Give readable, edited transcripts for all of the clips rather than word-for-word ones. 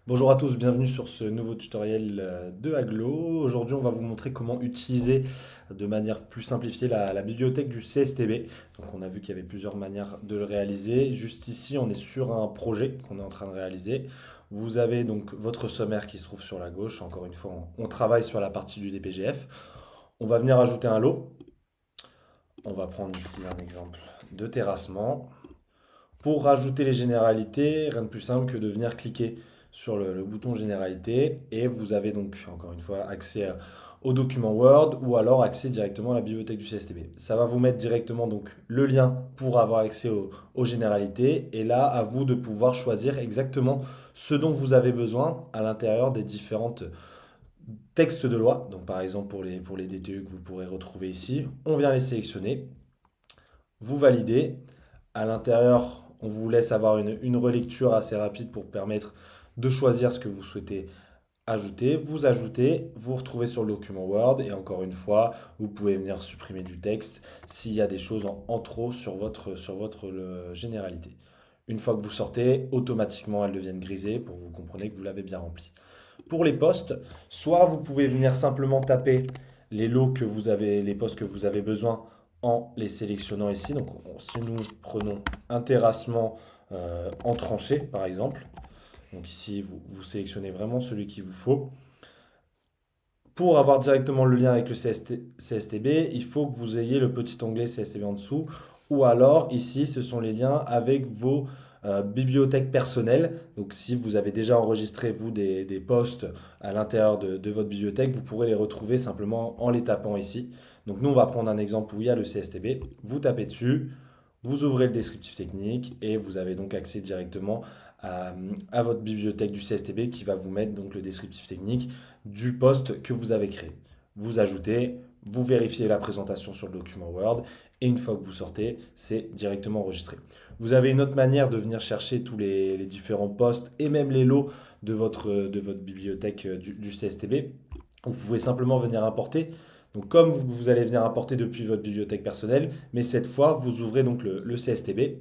Bonjour à tous, bienvenue sur ce nouveau tutoriel de Aglo. Aujourd'hui, on va vous montrer comment utiliser de manière plus simplifiée la bibliothèque du CSTB. Donc, on a vu qu'il y avait plusieurs manières de le réaliser. Juste ici, on est sur un projet qu'on est en train de réaliser. Vous avez donc votre sommaire qui se trouve sur la gauche. Encore une fois, on travaille sur la partie du DPGF. On va venir ajouter un lot. On va prendre ici un exemple de terrassement. Pour rajouter les généralités, rien de plus simple que de venir cliquer sur le bouton généralité et vous avez donc encore une fois accès au document Word ou alors accès directement à la bibliothèque du CSTB. Ça va vous mettre directement donc le lien pour avoir accès aux généralités et là à vous de pouvoir choisir exactement ce dont vous avez besoin à l'intérieur des différentes textes de loi. Donc par exemple pour les DTE que vous pourrez retrouver ici, on vient les sélectionner, vous validez. À l'intérieur, on vous laisse avoir une relecture assez rapide pour permettre de choisir ce que vous souhaitez ajouter. Vous ajoutez, vous retrouvez sur le document Word et encore une fois, vous pouvez venir supprimer du texte s'il y a des choses en trop sur votre généralité. Une fois que vous sortez, automatiquement elles deviennent grisées pour que vous compreniez que vous l'avez bien rempli. Pour les postes, soit vous pouvez venir simplement taper les lots que vous avez, les postes que vous avez besoin en les sélectionnant ici. Donc, si nous prenons un terrassement en tranchée, par exemple, donc ici, vous sélectionnez vraiment celui qu'il vous faut. Pour avoir directement le lien avec le CSTB, il faut que vous ayez le petit onglet CSTB en dessous. Ou alors, ici, ce sont les liens avec vos bibliothèques personnelles. Donc, si vous avez déjà enregistré, vous, des postes à l'intérieur de votre bibliothèque, vous pourrez les retrouver simplement en les tapant ici. Donc, nous, on va prendre un exemple où il y a le CSTB. Vous tapez dessus, vous ouvrez le descriptif technique et vous avez donc accès directement à votre bibliothèque du CSTB qui va vous mettre donc le descriptif technique du poste que vous avez créé. Vous ajoutez, vous vérifiez la présentation sur le document Word et une fois que vous sortez, c'est directement enregistré. Vous avez une autre manière de venir chercher tous les différents postes et même les lots de votre bibliothèque du CSTB. Vous pouvez simplement venir importer. Donc comme vous allez venir importer depuis votre bibliothèque personnelle, mais cette fois, vous ouvrez donc le CSTB.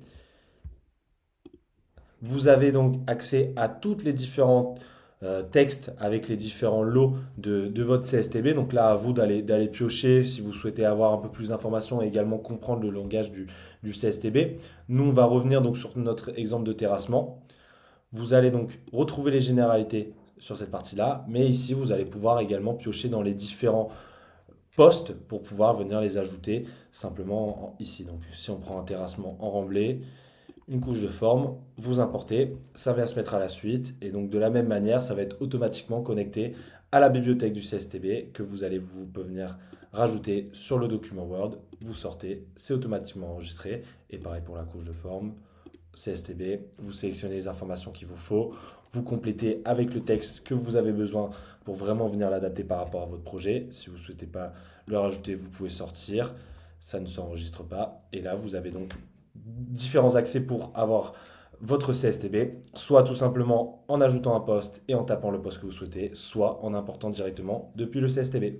Vous avez donc accès à toutes les différentes textes avec les différents lots de votre CSTB. Donc là, à vous d'aller piocher si vous souhaitez avoir un peu plus d'informations et également comprendre le langage du CSTB. Nous, on va revenir donc sur notre exemple de terrassement. Vous allez donc retrouver les généralités sur cette partie-là, mais ici, vous allez pouvoir également piocher dans les différents postes pour pouvoir venir les ajouter simplement ici. Donc si on prend un terrassement en remblai, une couche de forme, vous importez, ça vient se mettre à la suite, et donc de la même manière, ça va être automatiquement connecté à la bibliothèque du CSTB que vous pouvez venir rajouter sur le document Word, vous sortez, c'est automatiquement enregistré, et pareil pour la couche de forme, CSTB, vous sélectionnez les informations qu'il vous faut, vous complétez avec le texte que vous avez besoin pour vraiment venir l'adapter par rapport à votre projet. Si vous ne souhaitez pas le rajouter, vous pouvez sortir, ça ne s'enregistre pas, et là vous avez donc différents accès pour avoir votre CSTB, soit tout simplement en ajoutant un poste et en tapant le poste que vous souhaitez, soit en important directement depuis le CSTB.